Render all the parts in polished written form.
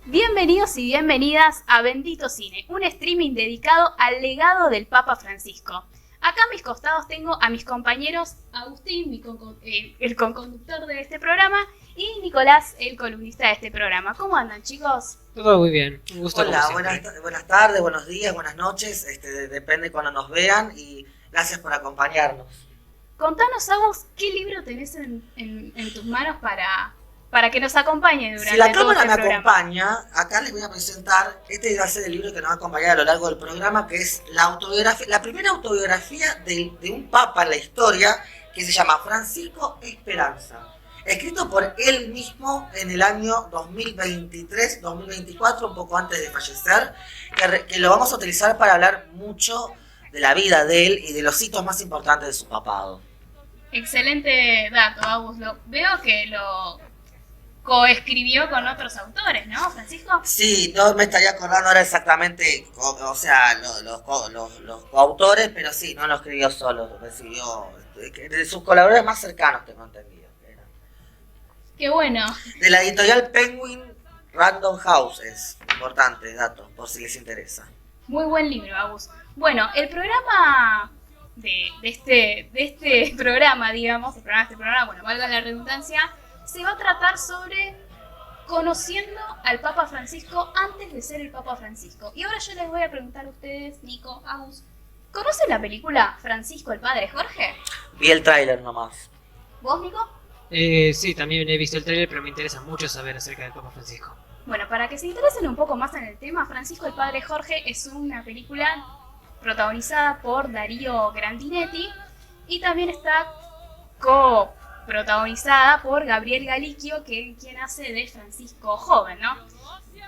Bienvenidos y bienvenidas a Bendito Cine, un streaming dedicado al legado del Papa Francisco. Acá a mis costados tengo a mis compañeros Agustín, el conconductor de este programa, y Nicolás, el columnista de este programa. ¿Cómo andan, chicos? Todo muy bien, un gusto. Hola, buenas tardes, buenos días, buenas noches, depende cuando nos vean y gracias por acompañarnos. Contanos, Agus, ¿qué libro tenés en tus manos para que nos acompañe durante Si la todo cámara este me programa? acompaña, acá les voy a presentar, este va a ser el libro que nos va a acompañar a lo largo del programa, que es la primera autobiografía de un papa en la historia, que se llama Francisco Esperanza. Escrito por él mismo en el año 2023-2024, un poco antes de fallecer, que lo vamos a utilizar para hablar mucho de la vida de él y de los hitos más importantes de su papado. Excelente dato, Agus. Veo que lo coescribió con otros autores, ¿no, Francisco? Sí, no me estaría acordando ahora exactamente, los coautores, pero sí, no lo escribió solo, lo recibió de sus colaboradores más cercanos, tengo entendido. Qué bueno. De la editorial Penguin Random House, es importante dato, por si les interesa. Muy buen libro, Agus. Bueno, el programa de este programa, digamos, bueno, valga la redundancia, se va a tratar sobre conociendo al Papa Francisco antes de ser el Papa Francisco. Y ahora yo les voy a preguntar a ustedes, Nico, Agus, ¿conocen la película Francisco el Padre Jorge? Vi el tráiler nomás. ¿Vos, Nico? Sí, también he visto el trailer, pero me interesa mucho saber acerca del Papa Francisco. Bueno, para que se interesen un poco más en el tema, Francisco el Padre Jorge es una película protagonizada por Darío Grandinetti y también está coprotagonizada por Gabriel Galicchio, quien hace de Francisco joven, ¿no?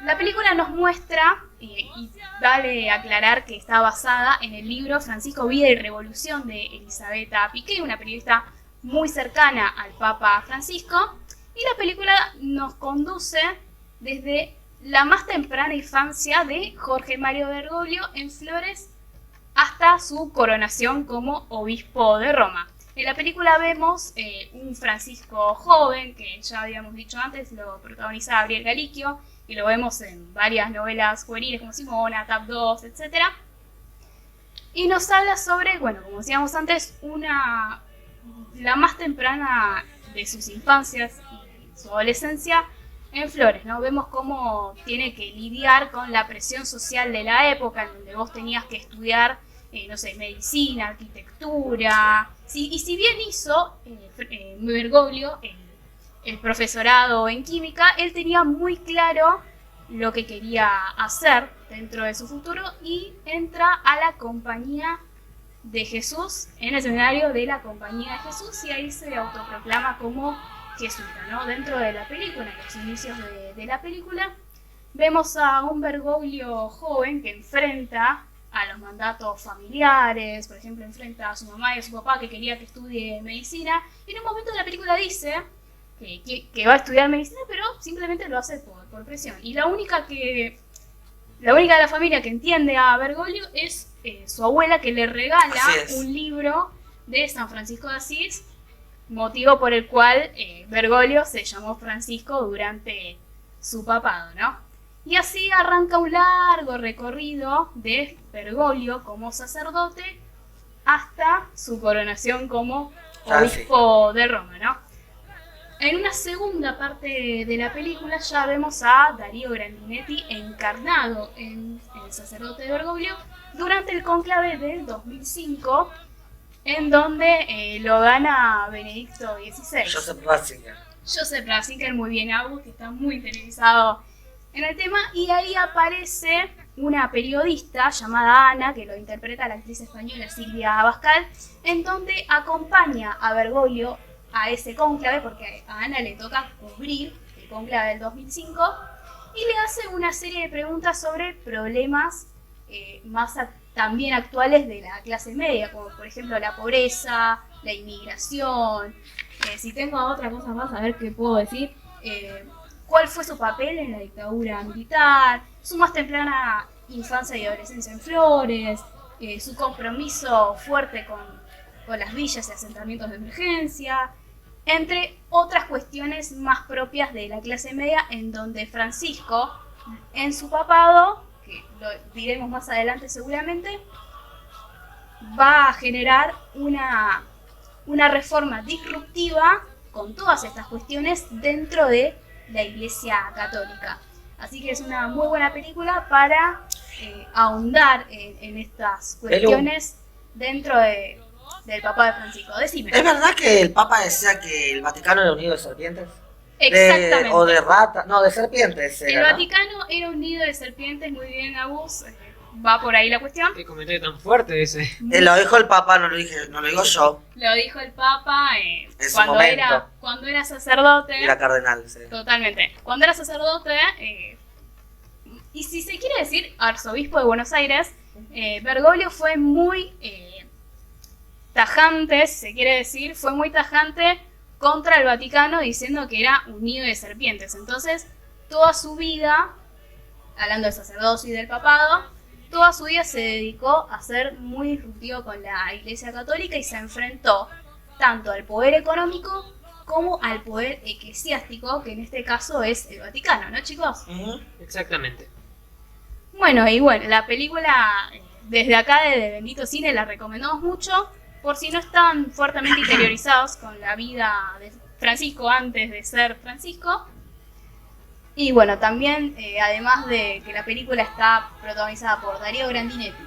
La película nos muestra, y vale aclarar que está basada en el libro Francisco, Vida y Revolución de Elisabetta Piqué, una periodista muy cercana al Papa Francisco, y la película nos conduce desde la más temprana infancia de Jorge Mario Bergoglio en Flores hasta su coronación como obispo de Roma. En la película vemos un Francisco joven, que ya habíamos dicho antes, lo protagoniza Gabriel Galicchio, y lo vemos en varias novelas juveniles como Simona, Tap 2, etc. Y nos habla sobre, bueno, como decíamos antes, la más temprana de sus infancias y su adolescencia en Flores, ¿no? Vemos cómo tiene que lidiar con la presión social de la época, en donde vos tenías que estudiar, medicina, arquitectura. Sí, y si bien hizo Bergoglio el profesorado en química, él tenía muy claro lo que quería hacer dentro de su futuro y entra a la Compañía de Jesús, en el seminario de la Compañía de Jesús, y ahí se autoproclama como jesuita, ¿no? Dentro de la película, en los inicios de la película, vemos a un Bergoglio joven que enfrenta a los mandatos familiares, por ejemplo, enfrenta a su mamá y a su papá que quería que estudie medicina, y en un momento de la película dice que va a estudiar medicina, pero simplemente lo hace por presión. Y la única de la familia que entiende a Bergoglio es su abuela, que le regala un libro de San Francisco de Asís, motivo por el cual Bergoglio se llamó Francisco durante su papado, ¿no? Y así arranca un largo recorrido de Bergoglio como sacerdote hasta su coronación como obispo de Roma, ¿no? En una segunda parte de la película ya vemos a Darío Grandinetti encarnado en el sacerdote de Bergoglio durante el cónclave del 2005, en donde lo gana Benedicto XVI. Joseph Ratzinger, muy bien, Agus, que está muy interesado en el tema, y ahí aparece una periodista llamada Ana, que lo interpreta la actriz española Silvia Abascal, en donde acompaña a Bergoglio a ese cónclave, porque a Ana le toca cubrir el cónclave del 2005, y le hace una serie de preguntas sobre problemas también actuales de la clase media, como por ejemplo la pobreza, la inmigración. Si tengo otra cosa más, a ver qué puedo decir. ¿Cuál fue su papel en la dictadura militar? Su más temprana infancia y adolescencia en Flores, su compromiso fuerte con las villas y asentamientos de emergencia, entre otras cuestiones más propias de la clase media, en donde Francisco, en su papado, que lo diremos más adelante seguramente, va a generar una reforma disruptiva con todas estas cuestiones dentro de la Iglesia Católica. Así que es una muy buena película para ahondar en estas cuestiones dentro del papá de Francisco. Decime. ¿Es verdad que el Papa decía que el Vaticano era un nido de serpientes? Exactamente. O de ratas, no, de serpientes. El Vaticano era un nido de serpientes, muy bien, Agus. Va por ahí la cuestión. Qué comentario tan fuerte ese. Lo dijo el Papa, no lo digo yo. Lo dijo el Papa En su momento. cuando era sacerdote. Era cardenal, sí. Totalmente. Cuando era sacerdote, y si se quiere decir arzobispo de Buenos Aires, Bergoglio fue muy tajante, si se quiere decir, fue muy tajante contra el Vaticano diciendo que era un nido de serpientes. Entonces, toda su vida, hablando del sacerdocio y del papado, toda su vida se dedicó a ser muy disruptivo con la Iglesia Católica y se enfrentó tanto al poder económico como al poder eclesiástico, que en este caso es el Vaticano, ¿no, chicos? Exactamente. Bueno, la película desde acá, desde Bendito Cine, la recomendamos mucho, por si no están fuertemente interiorizados con la vida de Francisco antes de ser Francisco. Y bueno, también, además de que la película está protagonizada por Darío Grandinetti,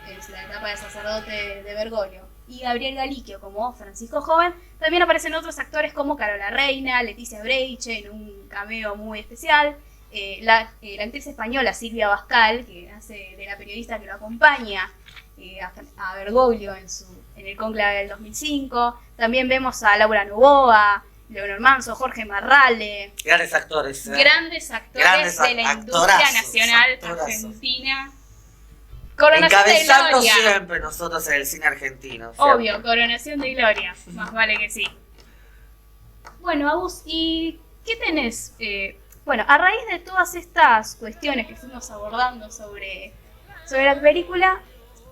es la etapa de sacerdote de Bergoglio, y Gabriel Galicchio como Francisco joven, también aparecen otros actores como Carola Reina, Leticia Breiche en un cameo muy especial, la actriz española Silvia Bascal, que hace de la periodista que lo acompaña a Bergoglio en el cónclave del 2005. También vemos a Laura Novoa, Leonor Manso, Jorge Marrale. Grandes actores. Grandes actores de la industria nacional argentina. Coronación de Encabezando Gloria. siempre nosotros en el cine argentino. Obvio, siempre. Coronación de Gloria. Más vale que sí. Bueno, Agus, ¿y qué tenés? Bueno, a raíz de todas estas cuestiones que fuimos abordando sobre la película,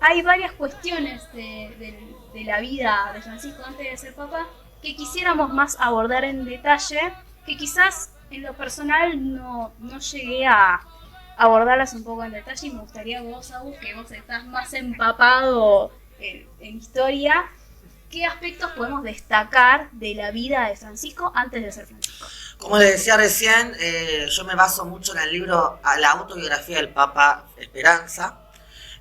hay varias cuestiones de la vida de Francisco antes de ser papa que quisiéramos más abordar en detalle, que quizás en lo personal no llegué a abordarlas un poco en detalle, y me gustaría vos, Agus, que vos estás más empapado en historia, ¿qué aspectos podemos destacar de la vida de Francisco antes de ser Francisco? Como les decía recién, yo me baso mucho en el libro La autobiografía del Papa Esperanza.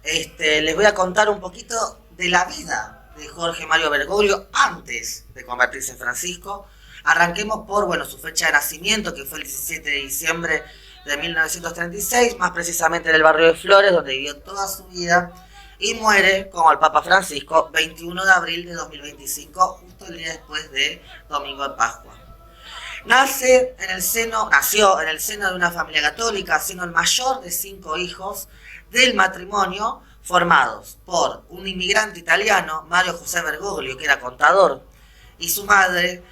Les voy a contar un poquito de la vida de Jorge Mario Bergoglio antes de convertirse en Francisco. Arranquemos por su fecha de nacimiento, que fue el 17 de diciembre de 1936, más precisamente en el barrio de Flores, donde vivió toda su vida, y muere como el Papa Francisco 21 de abril de 2025, justo el día después de Domingo de Pascua. Nació en el seno de una familia católica, siendo el mayor de 5 hijos del matrimonio, formados por un inmigrante italiano, Mario José Bergoglio, que era contador, y su madre,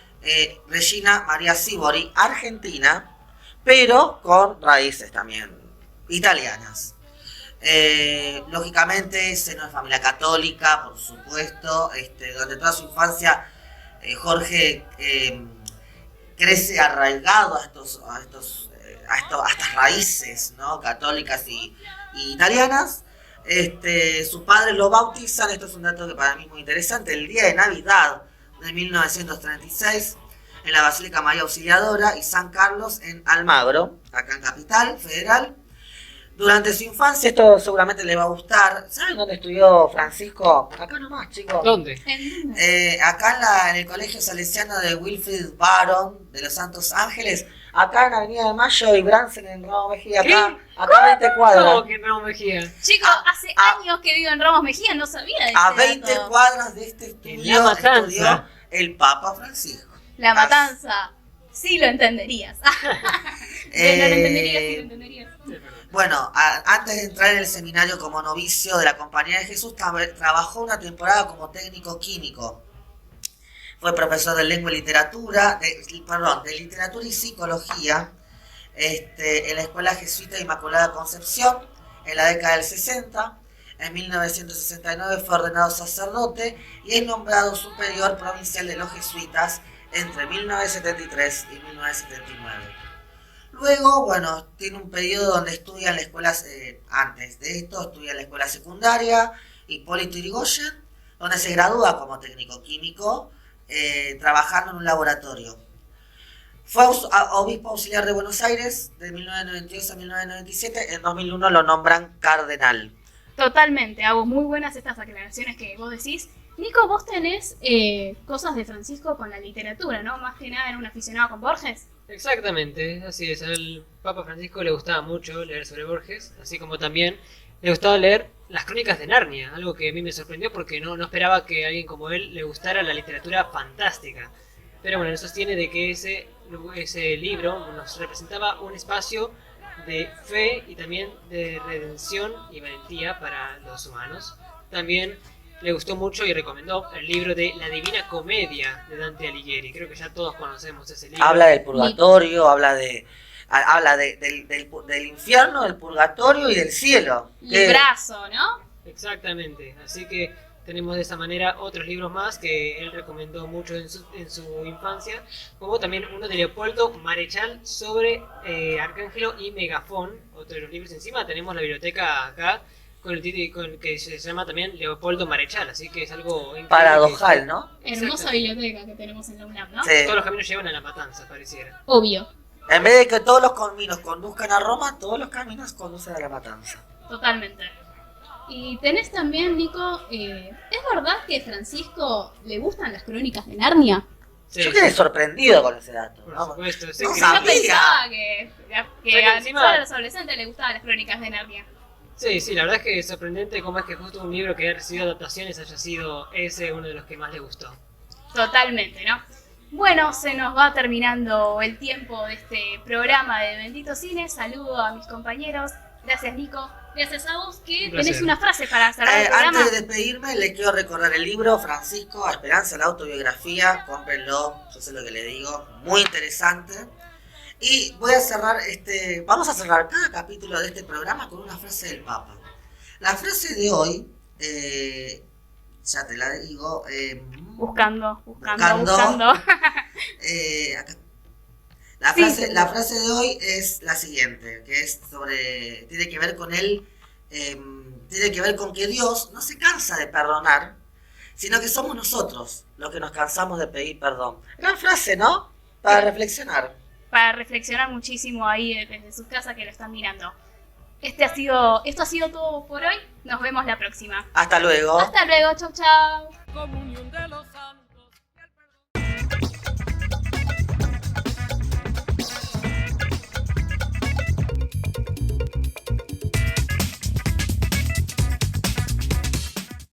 Regina María Sibori, argentina, pero con raíces también italianas. Lógicamente, seno de familia católica, por supuesto, durante toda su infancia, Jorge crece arraigado a estas raíces, ¿no?, católicas y italianas. Su padre lo bautizan, esto es un dato que para mí es muy interesante, el día de Navidad de 1936, en la Basílica María Auxiliadora y San Carlos en Almagro, acá en Capital Federal. Durante su infancia, esto seguramente le va a gustar. ¿Saben dónde estudió Francisco? Acá nomás, chicos. ¿Dónde? Acá en el Colegio Salesiano de Wilfrid Baron de los Santos Ángeles, acá en Avenida de Mayo y Bransen en Ramos Mejía, acá 20 cuadras. ¿Cómo que no, Mejía? Chicos, hace años que vivo en Ramos Mejía, no sabía de A este 20 dato. cuadras de este estudio La Matanza. estudió el Papa Francisco. La Matanza, sí lo entenderías. No lo entenderías, sí lo entenderías. Bueno, antes de entrar en el seminario como novicio de la Compañía de Jesús, trabajó una temporada como técnico químico. Fue profesor de lengua y literatura, de literatura y psicología, en la Escuela Jesuita Inmaculada Concepción, en la década del 60. En 1969 fue ordenado sacerdote y es nombrado superior provincial de los jesuitas entre 1973 y 1979. Luego, bueno, tiene un periodo donde estudia en la escuela, antes de esto, estudia en la escuela secundaria, Hipólito Yrigoyen, donde se gradúa como técnico químico, trabajando en un laboratorio. Fue obispo auxiliar de Buenos Aires de 1992 a 1997, en 2001 lo nombran cardenal. Totalmente, hago muy buenas estas aclaraciones que vos decís. Nico, vos tenés cosas de Francisco con la literatura, ¿no? Más que nada en un aficionado con Borges. Exactamente, así es. Al Papa Francisco le gustaba mucho leer sobre Borges, así como también le gustaba leer las crónicas de Narnia, algo que a mí me sorprendió porque no esperaba que a alguien como él le gustara la literatura fantástica. Pero bueno, él sostiene de que ese libro nos representaba un espacio de fe y también de redención y valentía para los humanos. También le gustó mucho y recomendó el libro de La Divina Comedia de Dante Alighieri. Creo que ya todos conocemos ese libro. Habla del purgatorio, habla del infierno, del purgatorio y del cielo. Librazo, ¿no? Exactamente, así que tenemos de esa manera otros libros más que él recomendó mucho en su infancia, como también uno de Leopoldo Marechal sobre Arcángelo y Megafón, otro de los libros. Encima tenemos la biblioteca acá con el título que se llama también Leopoldo Marechal, así que es algo increíble. Paradojal, ¿no? Hermosa biblioteca que tenemos en la UNAM, ¿no? Sí. Todos los caminos llevan a La Matanza, pareciera. Obvio, En vez de que todos los caminos conduzcan a Roma, todos los caminos conducen a la matanza. totalmente. Y tenés también, Nico, ¿es verdad que Francisco le gustan las crónicas de Narnia? Sí, Yo quedé sí, sorprendido con ese dato, por ¿no? supuesto. Sí, No que- sabía. Yo pensaba que que a encima- todos los adolescentes les gustaban las crónicas de Narnia. sí, la verdad es que es sorprendente cómo es que justo un libro que ha recibido adaptaciones haya sido ese uno de los que más le gustó. Totalmente, ¿no? Bueno, se nos va terminando el tiempo de este programa de Bendito Cine. Saludo a mis compañeros. Gracias, Nico. Gracias a vos, que Un placer. tenés una frase para cerrar el programa. Antes de despedirme, les quiero recordar el libro Francisco a Esperanza, la autobiografía. Cómprenlo, yo sé lo que le digo, muy interesante. Y voy a cerrar vamos a cerrar cada capítulo de este programa con una frase del Papa. La frase de hoy, ya te la digo, Buscando. acá. La frase de hoy es la siguiente, que es tiene que ver con tiene que ver con que Dios no se cansa de perdonar, sino que somos nosotros los que nos cansamos de pedir perdón. Gran frase, ¿no? Para reflexionar. Para reflexionar muchísimo ahí desde sus casas que lo están mirando. Esto ha sido todo por hoy. Nos vemos la próxima. Hasta luego. Hasta luego. Chau, chau. Comunión de los